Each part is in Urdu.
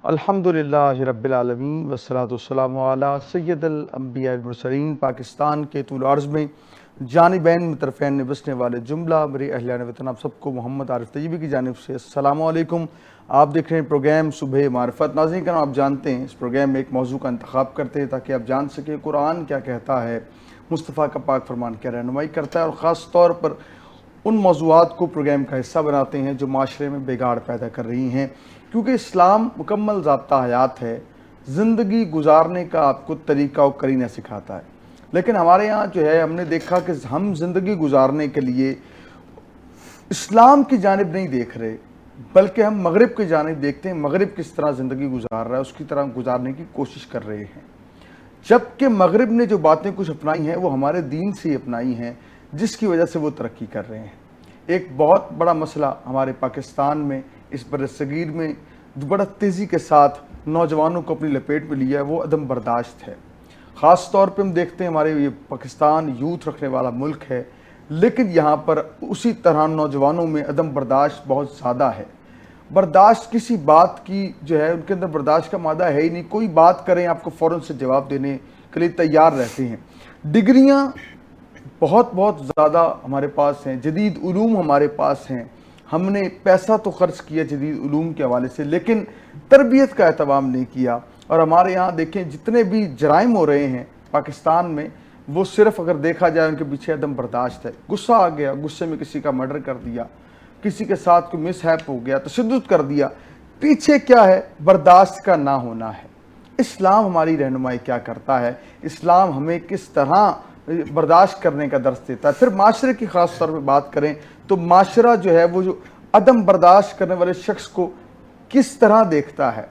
الحمدللہ رب العالمین والصلاۃ والسلام علی سید الانبیاء والمرسلین۔ پاکستان کے طول عرض میں جانبین طرفین میں بسنے والے جملہ میرے اہلیان وطن آپ سب کو محمد عارف طیبی کی جانب سے السلام علیکم۔ آپ دیکھ رہے ہیں پروگرام صبح معرفت۔ ناظرین کرام، آپ جانتے ہیں اس پروگرام میں ایک موضوع کا انتخاب کرتے ہیں تاکہ آپ جان سکیں قرآن کیا کہتا ہے، مصطفیٰ کا پاک فرمان کیا رہنمائی کرتا ہے، اور خاص طور پر ان موضوعات کو پروگرام کا حصہ بناتے ہیں جو معاشرے میں بگاڑ پیدا کر رہی ہیں، کیونکہ اسلام مکمل ضابطہ حیات ہے، زندگی گزارنے کا آپ کو طریقہ و قرینہ سکھاتا ہے۔ لیکن ہمارے یہاں جو ہے ہم نے دیکھا کہ ہم زندگی گزارنے کے لیے اسلام کی جانب نہیں دیکھ رہے، بلکہ ہم مغرب کی جانب دیکھتے ہیں، مغرب کس طرح زندگی گزار رہا ہے اس کی طرح گزارنے کی کوشش کر رہے ہیں، جبکہ مغرب نے جو باتیں کچھ اپنائی ہیں وہ ہمارے دین سے اپنائی ہیں، جس کی وجہ سے وہ ترقی کر رہے ہیں۔ ایک بہت بڑا مسئلہ ہمارے پاکستان میں اس برصغیر میں بڑا تیزی کے ساتھ نوجوانوں کو اپنی لپیٹ میں لیا ہے، وہ عدم برداشت ہے۔ خاص طور پہ ہم دیکھتے ہیں ہمارے یہ پاکستان یوتھ رکھنے والا ملک ہے، لیکن یہاں پر اسی طرح نوجوانوں میں عدم برداشت بہت زیادہ ہے۔ برداشت کسی بات کی جو ہے ان کے اندر برداشت کا مادہ ہے ہی نہیں، کوئی بات کریں آپ کو فوراً سے جواب دینے کے لیے تیار رہتے ہیں۔ ڈگریاں بہت زیادہ ہمارے پاس ہیں، جدید علوم ہمارے پاس ہیں، ہم نے پیسہ تو خرچ کیا جدید علوم کے حوالے سے، لیکن تربیت کا اہتمام نہیں کیا۔ اور ہمارے یہاں دیکھیں جتنے بھی جرائم ہو رہے ہیں پاکستان میں، وہ صرف اگر دیکھا جائے ان کے پیچھے عدم برداشت ہے۔ غصہ آ گیا، غصے میں کسی کا مرڈر کر دیا، کسی کے ساتھ کوئی مس ہیپ ہو گیا، تشدد کر دیا، پیچھے کیا ہے؟ برداشت کا نہ ہونا ہے۔ اسلام ہماری رہنمائی کیا کرتا ہے؟ اسلام ہمیں کس طرح برداشت کرنے کا درس دیتا ہے؟ پھر معاشرے کی خاص طور پہ بات کریں تو معاشرہ جو ہے وہ جو عدم برداشت کرنے والے شخص کو کس طرح دیکھتا ہے،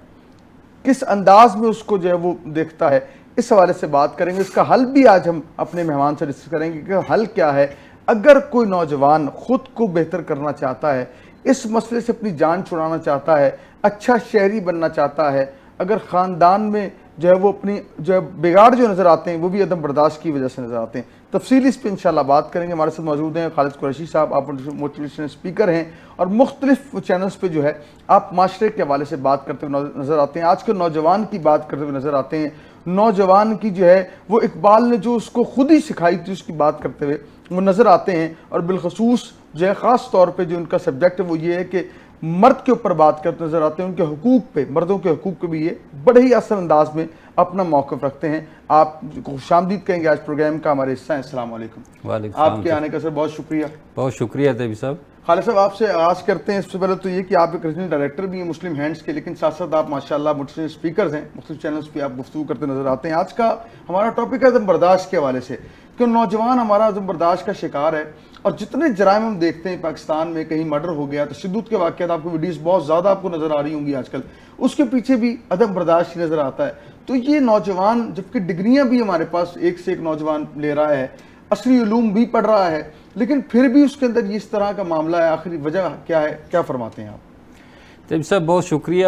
کس انداز میں اس کو جو ہے وہ دیکھتا ہے، اس حوالے سے بات کریں گے۔ اس کا حل بھی آج ہم اپنے مہمان سے ڈسکس کریں گے کہ حل کیا ہے اگر کوئی نوجوان خود کو بہتر کرنا چاہتا ہے، اس مسئلے سے اپنی جان چھڑانا چاہتا ہے، اچھا شہری بننا چاہتا ہے، اگر خاندان میں جو ہے وہ اپنی جو ہے بگاڑ جو نظر آتے ہیں وہ بھی عدم برداشت کی وجہ سے نظر آتے ہیں۔ تفصیلی اس پہ انشاءاللہ بات کریں گے۔ ہمارے ساتھ موجود ہیں خالد قریشی صاحب، آپ موٹیویشنل اسپیکر ہیں اور مختلف چینلز پہ جو ہے آپ معاشرے کے حوالے سے بات کرتے ہوئے نظر آتے ہیں، آج کے نوجوان کی بات کرتے ہوئے نظر آتے ہیں۔ نوجوان کی جو ہے وہ اقبال نے جو اس کو خود ہی سکھائی تھی اس کی بات کرتے ہوئے وہ نظر آتے ہیں، اور بالخصوص جو ہے خاص طور پہ جو ان کا سبجیکٹ ہے وہ یہ ہے کہ مرد کے اوپر بات کرتے نظر آتے ہیں، ان کے حقوق پہ، مردوں کے حقوق پہ بھی یہ بڑے ہی اثر انداز میں اپنا موقف رکھتے ہیں۔ آپ کو خوش آمدید کہیں گے، آج پروگرام کا ہمارے حصہ ہیں۔ السلام علیکم۔ وعلیکم آپ کے آنے کا سر بہت شکریہ۔ بہت شکریہ طیب صاحب۔ خالد صاحب آپ سے آغاز کرتے ہیں۔ اس سے پہلے تو یہ کہ آپ ایک ریجنل ڈائریکٹر بھی ہیں مسلم ہینڈز کے، لیکن ساتھ ساتھ آپ ماشاءاللہ موٹیویشنل اسپیکرز ہیں، مختلف چینلز پہ آپ گفتگو کرتے نظر آتے ہیں۔ آج کا ہمارا ٹاپک ہے عدم برداشت کے حوالے سے، کہ نوجوان ہمارا عدم برداشت کا شکار ہے، اور جتنے جرائم ہم دیکھتے ہیں پاکستان میں، کہیں مرڈر ہو گیا، تشدد کے واقعات آپ کو ویڈیوز بہت زیادہ آپ کو نظر آ رہی ہوں گی آج کل، اس کے پیچھے بھی عدم برداشت ہی نظر آتا ہے۔ تو یہ نوجوان، جبکہ ڈگریاں بھی ہمارے پاس ایک سے ایک نوجوان لے رہا ہے، عصری علوم بھی پڑھ رہا ہے، لیکن پھر بھی اس کے اندر اس طرح کا معاملہ ہے، آخری وجہ کیا ہے؟ کیا فرماتے ہیں آپ؟ طیب صاحب بہت شکریہ۔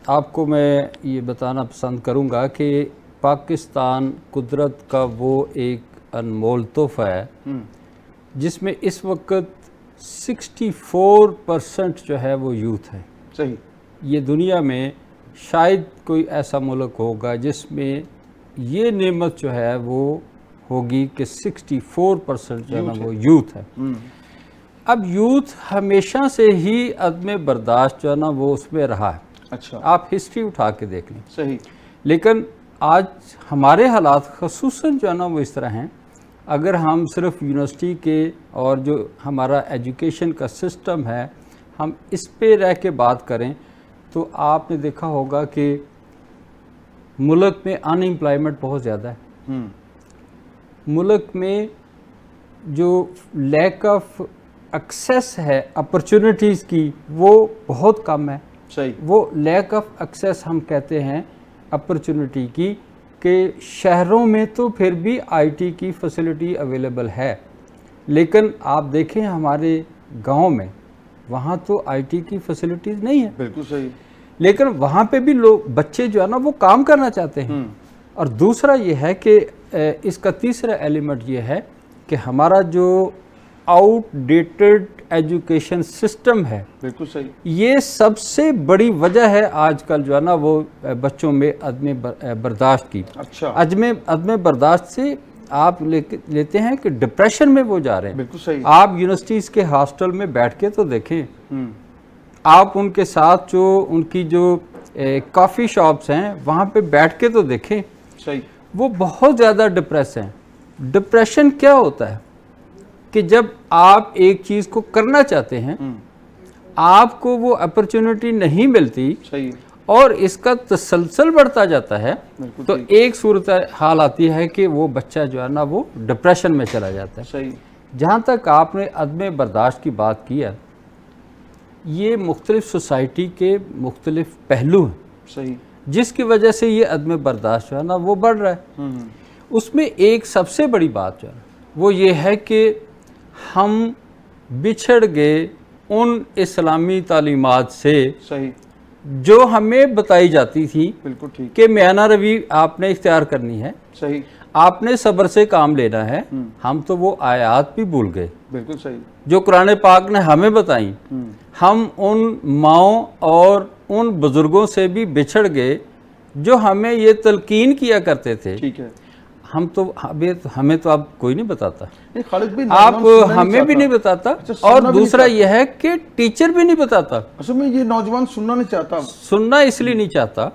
آپ کو میں یہ بتانا پسند کروں گا کہ پاکستان قدرت کا وہ ایک انمول تحفہ ہے جس میں اس وقت 64% جو ہے وہ یوتھ ہے۔ صحیح۔ یہ دنیا میں شاید کوئی ایسا ملک ہوگا جس میں یہ نعمت جو ہے وہ ہوگی کہ 64% جو ہے نا وہ یوتھ ہے۔ اب یوتھ ہمیشہ سے ہی عدم برداشت جو ہے نا وہ اس میں رہا ہے۔ اچھا، آپ ہسٹری اٹھا کے دیکھ لیں۔ صحیح۔ لیکن آج ہمارے حالات خصوصاً جو ہے نا وہ اس طرح ہیں، اگر ہم صرف یونیورسٹی کے اور جو ہمارا ایجوکیشن کا سسٹم ہے ہم اس پہ رہ کے بات کریں تو آپ نے دیکھا ہوگا کہ ملک میں ان امپلائمنٹ بہت زیادہ ہے۔ ملک میں جو لیک آف ایکسیس ہے اپرچونٹیز کی وہ بہت کم ہے۔ صحیح۔ وہ لیک آف ایکسیس ہم کہتے ہیں اپرچونٹی کی، کہ شہروں میں تو پھر بھی آئی ٹی کی فیسلٹی اویلیبل ہے، لیکن آپ دیکھیں ہمارے گاؤں میں وہاں تو آئی ٹی کی فیسلٹیز نہیں ہے۔ بالکل صحیح۔ لیکن وہاں پہ بھی لوگ بچے جو ہے نا وہ کام کرنا چاہتے ہیں۔ اور دوسرا یہ ہے کہ اس کا تیسرا ایلیمنٹ یہ ہے کہ ہمارا جو آؤٹ ڈیٹڈ ایجوکیشن سسٹم ہے. بالکل صحیح. یہ سب سے بڑی وجہ ہے آج کل جو ہے نا وہ بچوں میں عدم برداشت کی. اچھا. عدم برداشت سے آپ لیتے ہیں کہ ڈپریشن میں وہ جا رہے ہیں. بالکل صحیح. آپ یونیورسٹیز کے ہاسٹل میں بیٹھ کے تو دیکھیں, آپ ان کے ساتھ جو ان کی جو کافی شاپس ہیں وہاں پہ بیٹھ کے تو دیکھیں. صحیح. وہ بہت زیادہ ڈپریس ہیں. ڈپریشن کیا ہوتا ہے کہ جب آپ ایک چیز کو کرنا چاہتے ہیں, آپ کو وہ اپرچونٹی نہیں ملتی, صحیح. اور اس کا تسلسل بڑھتا جاتا ہے, تو ایک صورت حال آتی ہے کہ وہ بچہ جو ہے نا وہ ڈپریشن میں چلا جاتا ہے. صحیح. جہاں تک آپ نے عدم برداشت کی بات کی ہے, یہ مختلف سوسائٹی کے مختلف پہلو ہیں. صحیح. جس کی وجہ سے یہ عدم برداشت جو ہے نا وہ بڑھ رہا ہے. اس میں ایک سب سے بڑی بات جو ہے وہ یہ ہے کہ ہم بچھڑ گئے ان اسلامی تعلیمات سے. صحیح. جو ہمیں بتائی جاتی تھی. بالکل ٹھیک. کہ میانہ روی آپ نے اختیار کرنی ہے. صحیح. آپ نے صبر سے کام لینا ہے. ہم تو وہ آیات بھی بھول گئے. بالکل صحیح. جو قرآن پاک نے ہمیں بتائیں. ہم ان ماؤں اور ان بزرگوں سے بھی بچھڑ گئے جو ہمیں یہ تلقین کیا کرتے تھے. ٹھیک ہے. ہم تو ہمیں تو اب کوئی نہیں بتاتا, خالد بھی آپ ہمیں بھی نہیں بتاتا, اور دوسرا یہ ہے کہ ٹیچر بھی نہیں بتاتا. اصل میں یہ نوجوان سننا نہیں چاہتا. سننا اس لیے نہیں چاہتا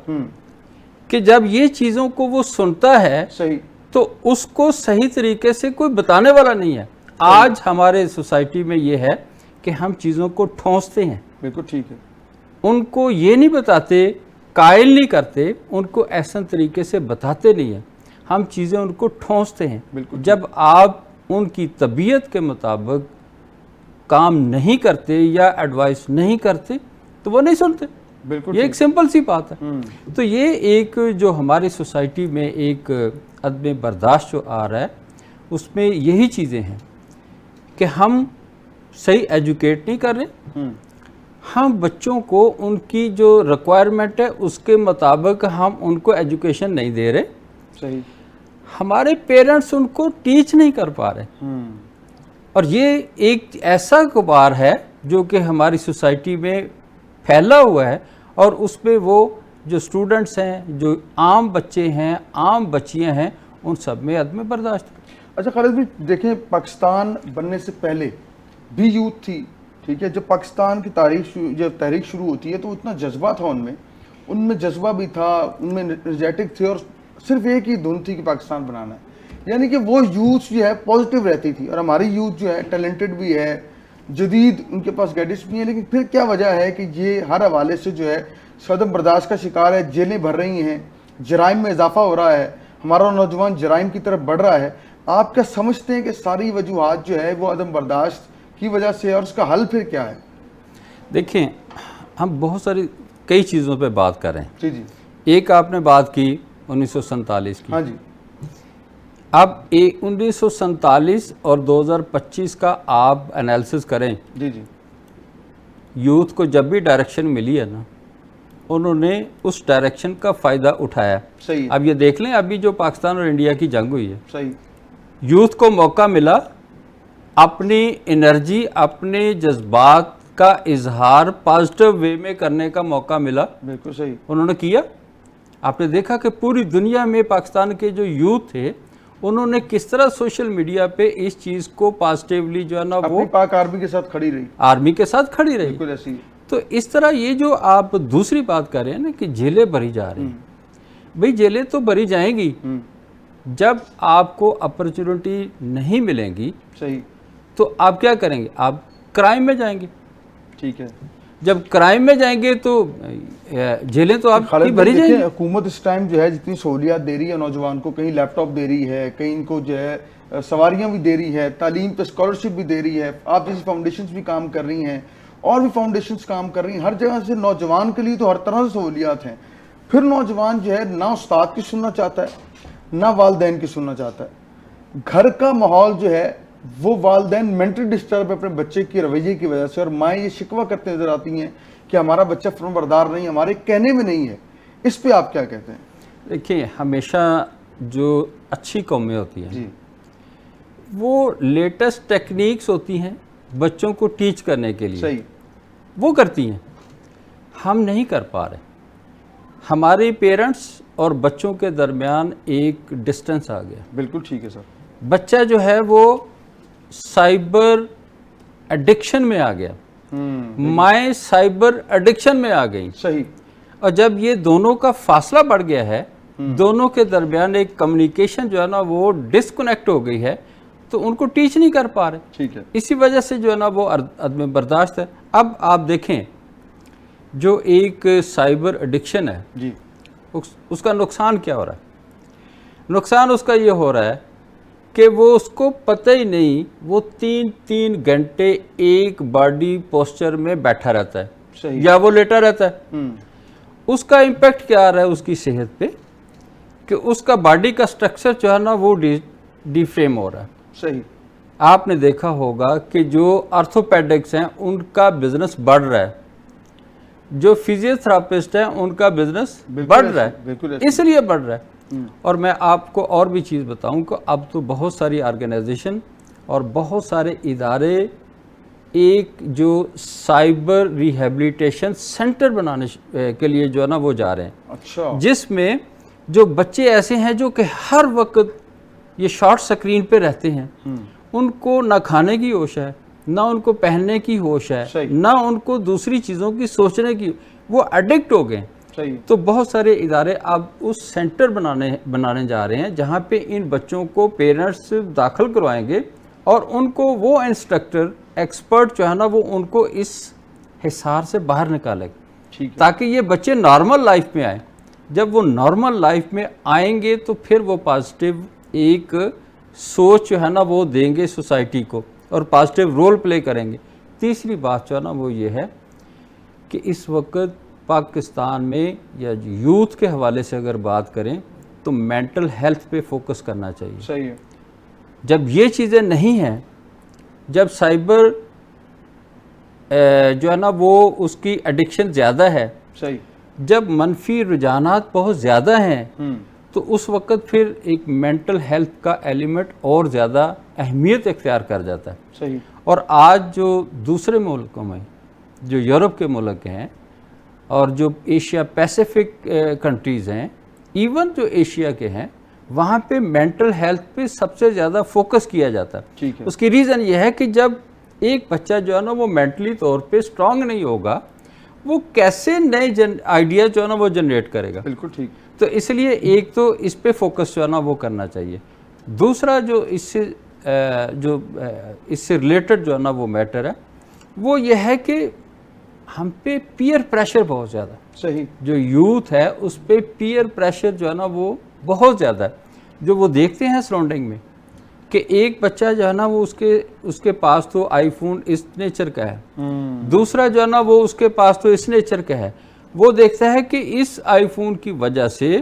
کہ جب یہ چیزوں کو وہ سنتا ہے صحیح, تو اس کو صحیح طریقے سے کوئی بتانے والا نہیں ہے. آج ہمارے سوسائٹی میں یہ ہے کہ ہم چیزوں کو ٹھونستے ہیں. بالکل ٹھیک ہے. ان کو یہ نہیں بتاتے, قائل نہیں کرتے, ان کو احسن طریقے سے بتاتے نہیں ہیں. ہم چیزیں ان کو ٹھونستے ہیں. جب آپ ان کی طبیعت کے مطابق کام نہیں کرتے یا ایڈوائس نہیں کرتے تو وہ نہیں سنتے. بالکل یہ ایک سمپل سی بات ہے. تو یہ ایک جو ہماری سوسائٹی میں ایک عدم برداشت جو آ رہا ہے, اس میں یہی چیزیں ہیں کہ ہم صحیح ایجوکیٹ نہیں کر رہے. ہم بچوں کو ان کی جو ریکوائرمنٹ ہے اس کے مطابق ہم ان کو ایجوکیشن نہیں دے رہے. صحیح. ہمارے پیرنٹس ان کو ٹیچ نہیں کر پا رہے. اور یہ ایک ایسا غبار ہے جو کہ ہماری سوسائٹی میں پھیلا ہوا ہے, اور اس پہ وہ جو سٹوڈنٹس ہیں, جو عام بچے ہیں, عام بچیاں ہیں, ان سب میں عدم برداشت. اچھا خالد بھی دیکھیں, پاکستان بننے سے پہلے بھی یوتھ تھی. ٹھیک ہے. جب پاکستان کی تحریک شروع ہوتی ہے تو اتنا جذبہ تھا ان میں جذبہ بھی تھا, ان میں انرجیٹک تھے, اور صرف ایک ہی دھن تھی کہ پاکستان بنانا ہے. یعنی کہ وہ یوتھ جو ہے پازیٹیو رہتی تھی, اور ہماری یوتھ جو ہے ٹیلنٹڈ بھی ہے, جدید ان کے پاس گیڈٹس بھی ہیں. لیکن پھر کیا وجہ ہے کہ یہ ہر حوالے سے جو ہے عدم برداشت کا شکار ہے, جیلیں بھر رہی ہیں, جرائم میں اضافہ ہو رہا ہے, ہمارا نوجوان جرائم کی طرف بڑھ رہا ہے. آپ کیا سمجھتے ہیں کہ ساری وجوہات جو ہے وہ عدم برداشت کی وجہ سے, اور اس کا حل پھر کیا ہے؟ دیکھیں, ہم بہت ساری کئی چیزوں پہ بات کر رہے ہیں. جی جی. ایک آپ نے بات کی 1947 کی. ہاں جی. اب 1947 اور 2025 کا آپ انالیسس کریں. جی جی. یوتھ کو جب بھی ڈائریکشن ملی ہے نا, انہوں نے اس ڈائریکشن کا فائدہ اٹھایا. صحیح. اب یہ دیکھ لیں, ابھی جو پاکستان اور انڈیا کی جنگ ہوئی ہے, صحیح, یوتھ کو موقع ملا اپنی انرجی, اپنے جذبات کا اظہار پازیٹیو وے میں کرنے کا موقع ملا. بالکل صحیح. انہوں نے کیا. آپ نے دیکھا کہ پوری دنیا میں پاکستان کے جو یوتھ تھے انہوں نے کس طرح سوشل میڈیا پہ اس چیز کو پازیٹیولی جو ہے نا وہ پاک آرمی کے ساتھ کھڑی رہی. آرمی کے ساتھ کھڑی رہی. بالکل ایسی. تو اس طرح یہ جو آپ دوسری بات کر رہے ہیں نا کہ جیلیں بھری جا رہی ہیں, بھئی جیلیں تو بھری جائیں گی جب آپ کو اپرچونٹی نہیں ملیں گی. صحیح. تو آپ کیا کریں گے؟ آپ کرائم میں جائیں گے. ٹھیک ہے. جب کرائم میں جائیں گے تو جیلیں تو آپ کی بھری جائیں گی. حکومت اس ٹائم جو ہے جتنی سہولیات دے رہی ہے نوجوان کو, کہیں لیپ ٹاپ دے رہی ہے, کہیں ان کو جو ہے سواریاں بھی دے رہی ہے, تعلیم پہ اسکالرشپ بھی دے رہی ہے, آپ جیسی فاؤنڈیشنز بھی کام کر رہی ہیں, اور بھی فاؤنڈیشنز کام کر رہی ہیں, ہر جگہ سے نوجوان کے لیے تو ہر طرح سے سہولیات ہیں. پھر نوجوان جو ہے نہ استاد کی سننا چاہتا ہے, نہ والدین کی سننا چاہتا ہے. گھر کا ماحول جو ہے وہ والدین مینٹل ڈسٹرب ہے اپنے بچے کی رویے کی وجہ سے, اور مائیں یہ شکوہ کرتے نظر آتی ہیں کہ ہمارا بچہ فرما بردار نہیں, ہمارے کہنے میں نہیں ہے. اس پہ آپ کیا کہتے ہیں؟ دیکھیں, ہمیشہ جو اچھی قومیں ہوتی ہیں جی, وہ لیٹسٹ ٹیکنیکس ہوتی ہیں بچوں کو ٹیچ کرنے کے لیے، صحیح، وہ کرتی ہیں، ہم نہیں کر پا رہے. ہمارے پیرنٹس اور بچوں کے درمیان ایک ڈسٹنس آ گیا. بالکل ٹھیک ہے سر. بچہ جو ہے وہ سائبر ایڈکشن میں آ گیا، مائیں سائبر ایڈکشن میں آ گئی. صحیح. اور جب یہ دونوں کا فاصلہ بڑھ گیا ہے، دونوں کے درمیان ایک کمیونیکیشن جو ہے نا وہ ڈسکنیکٹ ہو گئی ہے، تو ان کو ٹیچ نہیں کر پا رہے. ٹھیک ہے. اسی وجہ سے جو ہے نا وہ عدم برداشت ہے. اب آپ دیکھیں جو ایک سائبر ایڈکشن ہے، جی، اس کا نقصان کیا ہو رہا ہے؟ نقصان اس کا یہ ہو رہا ہے کہ وہ اس کو پتہ ہی نہیں، وہ 3 گھنٹے ایک باڈی پوسچر میں بیٹھا رہتا ہے، صحیح، یا وہ لیٹا رہتا ہے. اس کا امپیکٹ کیا آ رہا ہے اس کی صحت پہ کہ اس کا باڈی کا سٹرکچر جو ہے نا وہ ڈی فریم ہو رہا ہے. صحیح. آپ نے دیکھا ہوگا کہ جو آرتھوپیڈکس ہیں ان کا بزنس بڑھ رہا ہے، جو فزیو تھراپسٹ ہیں ان کا بزنس بڑھ رہا ہے. بالکل اس لیے بڑھ رہا ہے. اور میں آپ کو اور بھی چیز بتاؤں کہ اب تو بہت ساری آرگنائزیشن اور بہت سارے ادارے ایک جو سائبر ریہیبلیٹیشن سینٹر بنانے کے لیے جو ہے نا وہ جا رہے ہیں. اچھا. جس میں جو بچے ایسے ہیں جو کہ ہر وقت یہ شارٹ سکرین پہ رہتے ہیں، ان کو نہ کھانے کی ہوش ہے، نہ ان کو پہننے کی ہوش ہے، صحیح، نہ ان کو دوسری چیزوں کی سوچنے کی، وہ ایڈکٹ ہو گئے. صحیح. تو بہت سارے ادارے اب اس سینٹر بنانے جا رہے ہیں جہاں پہ ان بچوں کو پیرنٹس داخل کروائیں گے اور ان کو وہ انسٹرکٹر ایکسپرٹ جو ہے نا وہ ان کو اس حصار سے باہر نکالے گا، ٹھیک ہے. تاکہ یہ بچے نارمل لائف میں آئیں. جب وہ نارمل لائف میں آئیں گے تو پھر وہ پازیٹیو ایک سوچ جو ہے نا وہ دیں گے سوسائٹی کو اور پازیٹیو رول پلے کریں گے. تیسری بات جو ہے نا وہ یہ ہے کہ اس وقت پاکستان میں یا یوتھ کے حوالے سے اگر بات کریں تو مینٹل ہیلتھ پہ فوکس کرنا چاہیے. صحیح ہے. جب یہ چیزیں نہیں ہیں، جب سائبر جو ہے نا وہ اس کی ایڈکشن زیادہ ہے، صحیح، جب منفی رجحانات بہت زیادہ ہیں، تو اس وقت پھر ایک مینٹل ہیلتھ کا ایلیمنٹ اور زیادہ اہمیت اختیار کر جاتا ہے. صحیح. اور آج جو دوسرے ملکوں میں، جو یورپ کے ملک ہیں اور جو ایشیا پیسیفک کنٹریز ہیں، ایون جو ایشیا کے ہیں، وہاں پہ مینٹل ہیلتھ پہ سب سے زیادہ فوکس کیا جاتا ہے. ٹھیک ہے. اس کی ریزن یہ ہے کہ جب ایک بچہ جو ہے نا وہ مینٹلی طور پہ اسٹرانگ نہیں ہوگا، وہ کیسے نئے آئیڈیا جو ہے نا وہ جنریٹ کرے گا. بالکل ٹھیک. تو اس لیے ایک تو اس پہ فوکس جو ہے نا وہ کرنا چاہیے. دوسرا جو اس سے ریلیٹڈ جو ہے نا وہ میٹر ہے وہ یہ ہے کہ ہم پہ پیئر پریشر بہت زیادہ ہے. صحیح. جو یوتھ ہے اس پہ پیئر پریشر جو ہے نا وہ بہت زیادہ ہے. جو وہ دیکھتے ہیں سراؤنڈنگ میں کہ ایک بچہ جو ہے نا وہ اس کے پاس تو آئی فون اس نیچر کا ہے، دوسرا جو ہے نا وہ اس کے پاس تو اس نیچر کا ہے. وہ دیکھتا ہے کہ اس آئی فون کی وجہ سے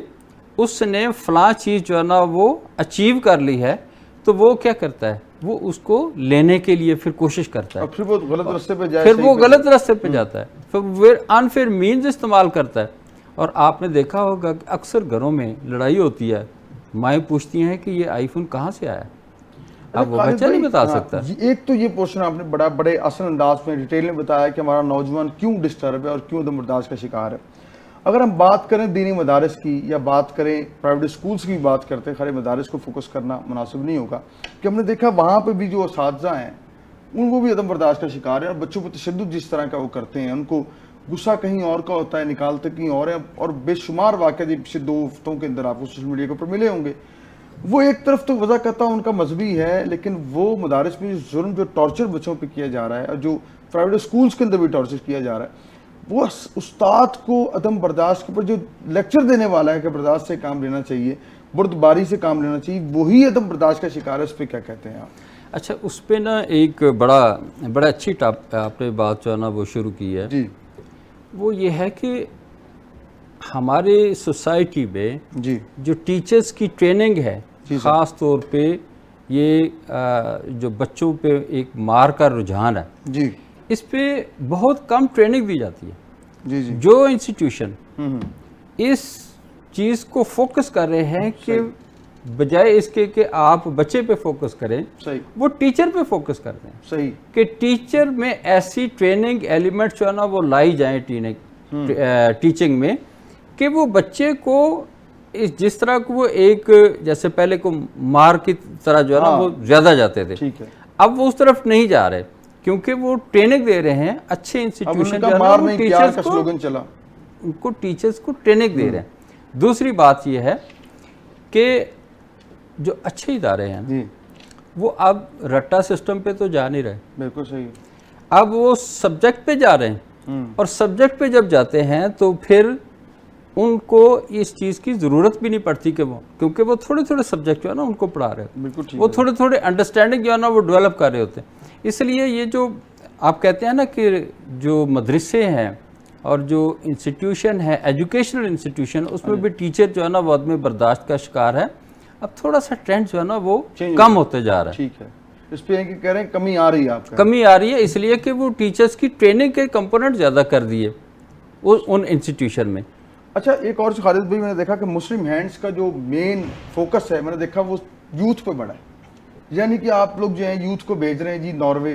اس نے فلاں چیز جو ہے نا وہ اچیو کر لی ہے، تو وہ کیا کرتا ہے، وہ اس کو لینے کے لیے پھر کوشش کرتا ہے، اور پھر وہ غلط راستے پہ جائے، پھر وہ غلط راستے پہ جاتا ہے، پھر انفیئر مینز استعمال کرتا ہے. اور آپ نے دیکھا ہوگا کہ اکثر گھروں میں لڑائی ہوتی ہے، مائیں پوچھتی ہیں کہ یہ آئی فون کہاں سے آیا، اب وہ بچہ نہیں بتا سکتا. ایک تو یہ پوچھنا آپ نے بڑے آسان انداز میں ڈیٹیل میں بتایا کہ ہمارا نوجوان کیوں ڈسٹرب ہے اور کیوں عدم برداشت کا شکار ہے. اگر ہم بات کریں دینی مدارس کی یا بات کریں پرائیویٹ سکولز کی بات کرتے ہیں، خالی مدارس کو فوکس کرنا مناسب نہیں ہوگا، کہ ہم نے دیکھا وہاں پہ بھی جو اساتذہ ہیں ان کو بھی عدم برداشت کا شکار ہے، اور بچوں پہ تشدد جس طرح کا وہ کرتے ہیں، ان کو غصہ کہیں اور کا ہوتا ہے، نکالتے کہیں اور ہیں. اور بے شمار واقعہ جب پچھلے 2 ہفتوں کے اندر آپ کو سوشل میڈیا کے اوپر ملے ہوں گے. وہ ایک طرف تو وضع کرتا ہوں ان کا مذہبی ہے، لیکن وہ مدارس میں ظلم جو ٹارچر بچوں پہ کیا جا رہا ہے، اور جو پرائیویٹ سکولز کے اندر بھی ٹارچر کیا جا رہا ہے، وہ استاد کو عدم برداشت کے اوپر جو لیکچر دینے والا ہے کہ برداشت سے کام لینا چاہیے، بردباری سے کام لینا چاہیے، وہی عدم برداشت کا شکار ہے. اس پہ کیا کہتے ہیں آپ؟ اچھا، اس پہ نا ایک بڑا اچھی آپ نے بات جو ہے نا وہ شروع کی ہے. جی. وہ یہ ہے کہ ہمارے سوسائٹی میں جی جو ٹیچرز کی ٹریننگ ہے، خاص طور پہ یہ جو بچوں پہ ایک مار کا رجحان ہے، جی، اس پہ بہت کم ٹریننگ دی جاتی ہے. جی جی. جو انسٹیٹیوشن اس چیز کو فوکس کر رہے ہیں کہ بجائے اس کے کہ آپ بچے پہ فوکس کریں صحیح وہ ٹیچر پہ فوکس کرتے ہیں صحیح کہ ٹیچر میں ایسی ٹریننگ ایلیمنٹ جو ہے نا وہ لائی جائیں ٹیچنگ میں کہ وہ بچے کو جس طرح کو وہ ایک جیسے پہلے کو مار کی طرح جو ہے نا وہ زیادہ جاتے تھے ٹھیک ہے اب وہ اس طرف نہیں جا رہے کیونکہ وہ ٹریننگ دے رہے ہیں اچھے انسٹیٹیوشن جو ہے نا وہ ٹیچرز کو سلوگن چلا ان کو ٹیچرز کو ٹریننگ دے رہے ہیں دوسری بات یہ ہے کہ جو اچھے ادارے ہیں جی وہ اب رٹا سسٹم پہ تو جا نہیں رہے بالکل صحیح اب وہ سبجیکٹ پہ جا رہے ہیں اور سبجیکٹ پہ جب جاتے ہیں تو پھر ان کو اس چیز کی ضرورت بھی نہیں پڑتی کہ وہ کیونکہ وہ تھوڑے تھوڑے سبجیکٹ جو ہے نا ان کو پڑھا رہے ہوتے بالکل ٹھیک وہ تھوڑے تھوڑے انڈرسٹینڈنگ جو ہے نا وہ ڈیولپ کر رہے ہوتے ہیں اس لیے یہ جو آپ کہتے ہیں نا کہ جو مدرسے ہیں اور جو انسٹیٹیوشن ہے ایجوکیشنل انسٹیٹیوشن اس میں بھی ٹیچر جو ہے نا وہ عدم برداشت کا شکار ہے اب تھوڑا سا ٹرینڈ جو ہے نا وہ کم ہوتے جا رہا ہے ٹھیک ہے اس پہ کہہ رہے ہیں کمی آ رہی ہے آپ کا کمی آ رہی ہے اس لیے کہ وہ ٹیچرز کی ٹریننگ کے کمپوننٹ زیادہ کر دیے ان انسٹیٹیوشن میں اچھا ایک اور خالد بھائی میں نے دیکھا کہ مسلم ہینڈز کا جو مین فوکس ہے میں نے دیکھا وہ یوتھ پہ بڑا ہے یعنی کہ آپ لوگ جو ہیں یوتھ کو بھیج رہے ہیں جی ناروے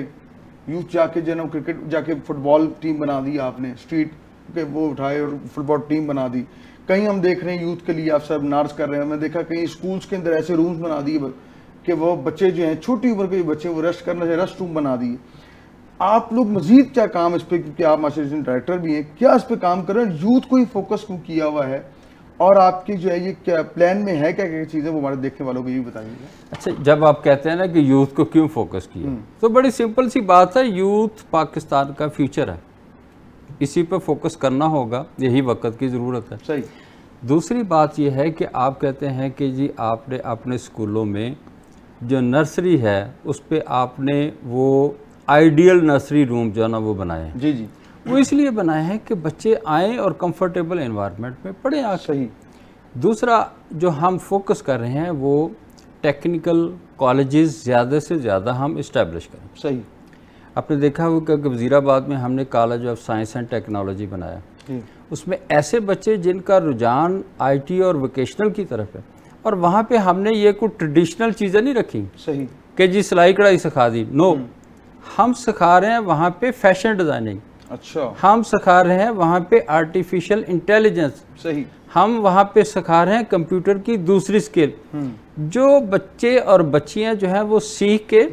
یوتھ جا کے جو ہے نا کرکٹ جا کے فٹ بال ٹیم بنا دی آپ نے اسٹریٹ کے وہ اٹھائے اور فٹ بال ٹیم بنا دی کہیں ہم دیکھ رہے ہیں یوتھ کے لیے آپ سیمینارز کر رہے ہیں میں نے دیکھا کہیں اسکولس کے اندر ایسے رومز بنا دیے کہ وہ بچے جو ہیں چھوٹی عمر کے بچے وہ ریسٹ کرنا چاہے ریسٹ روم بنا دیے آپ لوگ مزید کیا کام اس پہ کیونکہ آپ ماسٹر ڈائریکٹر بھی ہیں کیا اس پہ کام کر رہے ہیں یوتھ کو ہی فوکس کیوں کیا ہوا ہے اور آپ کی جو ہے یہ کیا پلان میں ہے کیا کیا چیزیں وہ ہمارے دیکھنے والوں کو یہ بتائیے گا اچھا جب آپ کہتے ہیں نا کہ یوتھ کو کیوں فوکس کیا تو بڑی سمپل سی بات ہے یوتھ پاکستان کا فیوچر ہے اسی پہ فوکس کرنا ہوگا یہی وقت کی ضرورت ہے صحیح دوسری بات یہ ہے کہ آپ کہتے ہیں کہ جی آپ نے اپنے اسکولوں میں جو نرسری ہے اس پہ آپ نے وہ آئیڈیل نرسری روم جو ہے نا وہ بنائے ہیں جی جی وہ اس لیے بنائے ہیں کہ بچے آئیں اور کمفرٹیبل انوائرمنٹ میں پڑھیں آ صحیح دوسرا جو ہم فوکس کر رہے ہیں وہ ٹیکنیکل کالجز زیادہ سے زیادہ ہم اسٹیبلش کریں صحیح آپ نے دیکھا ہوگا کہ وزیر آباد میں ہم نے college of science and technology بنایا اس میں ایسے بچے جن کا رجحان آئی ٹی اور ووکیشنل کی طرف ہے اور وہاں پہ ہم نے یہ کوئی ٹریڈیشنل چیزیں نہیں رکھی صحیح کہ جی سلائی کڑھائی سکھا دی نو ہم سکھا رہے ہیں وہاں پہ فیشن ڈیزائننگ اچھا ہم سکھا رہے ہیں وہاں پہ آرٹیفیشل انٹیلیجنس صحیح ہم وہاں پہ سکھا رہے ہیں کمپیوٹر کی دوسری سکل جو بچے اور بچیاں جو ہیں وہ سیکھ کے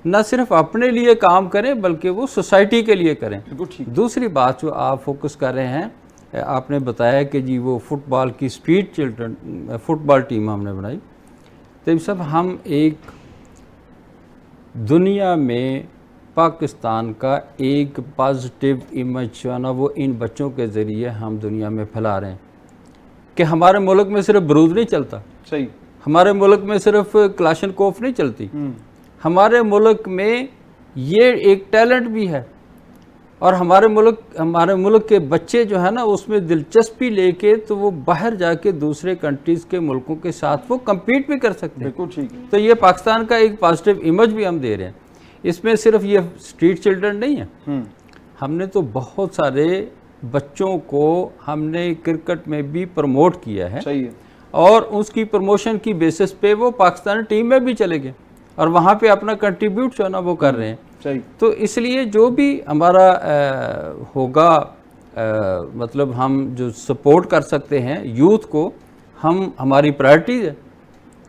نہ صرف اپنے لیے کام کریں بلکہ وہ سوسائٹی کے لیے کریں دوسری بات جو آپ فوکس کر رہے ہیں آپ نے بتایا کہ جی وہ فٹ بال کی اسٹریٹ چلڈرن فٹ بال ٹیم ہم نے بنائی تو سب ہم ایک دنیا میں پاکستان کا ایک پازیٹیو امیج جو ہے نا وہ ان بچوں کے ذریعے ہم دنیا میں پھیلا رہے ہیں کہ ہمارے ملک میں صرف برود نہیں چلتا صحیح ہمارے ملک میں صرف کلاشنکوف نہیں چلتی ہمارے ملک میں یہ ایک ٹیلنٹ بھی ہے اور ہمارے ملک کے بچے جو ہے نا اس میں دلچسپی لے کے تو وہ باہر جا کے دوسرے کنٹریز کے ملکوں کے ساتھ وہ کمپیٹ بھی کر سکتے ہیں بالکل ٹھیک تو یہ پاکستان کا ایک پازیٹیو امیج بھی ہم دے رہے ہیں اس میں صرف یہ اسٹریٹ چلڈرن نہیں ہے ہم نے تو بہت سارے بچوں کو ہم نے کرکٹ میں بھی پروموٹ کیا ہے صحیح ہے اور اس کی پروموشن کی بیسس پہ وہ پاکستانی ٹیم میں بھی چلے گئے اور وہاں پہ اپنا کنٹریبیوٹ جو ہے نا وہ کر رہے ہیں صحیح تو اس لیے جو بھی ہمارا ہوگا مطلب ہم جو سپورٹ کر سکتے ہیں یوتھ کو ہماری پرائرٹیز ہے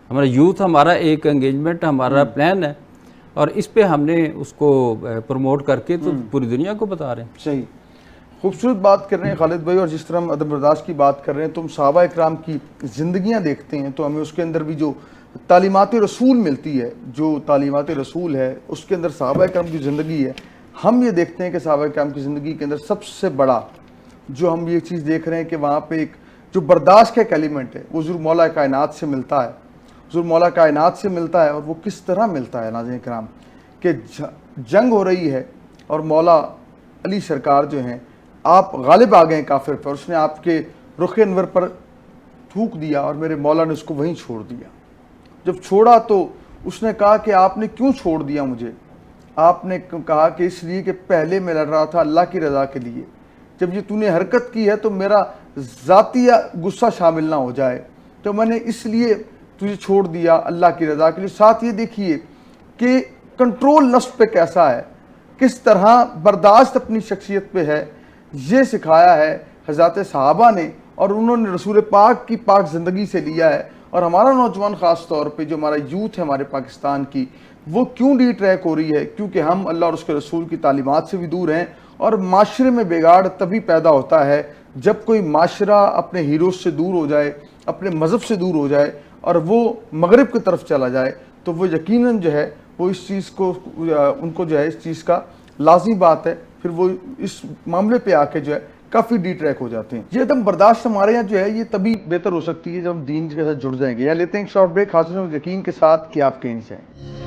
ہمارا یوتھ ہمارا ایک انگیجمنٹ ہمارا پلان ہے اور اس پہ ہم نے اس کو پروموٹ کر کے تو پوری دنیا کو بتا رہے ہیں صحیح خوبصورت بات کر رہے ہیں خالد بھائی اور جس طرح ہم عدم برداشت کی بات کر رہے ہیں تو ہم صحابہ اکرام کی زندگیاں دیکھتے ہیں تو ہمیں اس کے اندر بھی جو تعلیمات رسول ملتی ہے جو تعلیمات رسول ہے اس کے اندر صحابہ اکرام کی زندگی ہے ہم یہ دیکھتے ہیں کہ صحابہ اکرام کی زندگی کے اندر سب سے بڑا جو ہم یہ چیز دیکھ رہے ہیں کہ وہاں پہ ایک جو برداشت کا ایک ایلیمنٹ ہے وہ حضور مولا کائنات سے ملتا ہے حضور مولا کائنات سے ملتا ہے اور وہ کس طرح ملتا ہے ناظرین کرام کہ جنگ ہو رہی ہے اور مولا علی سرکار جو ہیں آپ غالب آ گئے ہیں کافر پر اس نے آپ کے رخ انور پر تھوک دیا اور میرے مولا نے اس کو وہیں چھوڑ دیا جب چھوڑا تو اس نے کہا کہ آپ نے کیوں چھوڑ دیا مجھے آپ نے کہا کہ اس لیے کہ پہلے میں لڑ رہا تھا اللہ کی رضا کے لیے جب یہ تو نے حرکت کی ہے تو میرا ذاتی غصہ شامل نہ ہو جائے تو میں نے اس لیے تجھے چھوڑ دیا اللہ کی رضا کے لیے. ساتھ یہ دیکھیے کہ کنٹرول نفس پہ کیسا ہے, کس طرح برداشت اپنی شخصیت پہ ہے, یہ سکھایا ہے حضرات صحابہ نے, اور انہوں نے رسول پاک کی پاک زندگی سے لیا ہے. اور ہمارا نوجوان خاص طور پہ جو ہمارا یوتھ ہے ہمارے پاکستان کی, وہ کیوں ڈی ٹریک ہو رہی ہے؟ کیونکہ ہم اللہ اور اس کے رسول کی تعلیمات سے بھی دور ہیں. اور معاشرے میں بگاڑ تبھی پیدا ہوتا ہے جب کوئی معاشرہ اپنے ہیروز سے دور ہو جائے, اپنے مذہب سے دور ہو جائے اور وہ مغرب کی طرف چلا جائے, تو وہ یقیناً جو ہے وہ اس چیز کو ان کو جو ہے اس چیز کا لازمی بات ہے, پھر وہ اس معاملے پہ آ کے جو ہے کافی ڈی ٹریک ہو جاتے ہیں. یہ عدم برداشت ہمارے یہاں جو ہے یہ تبھی بہتر ہو سکتی ہے جب ہم دین کے ساتھ جڑ جائیں گے. یا لیتے ہیں ایک شارٹ بریک, حاصل یقین کے ساتھ کہ آپ کہیں نہیں چاہیں.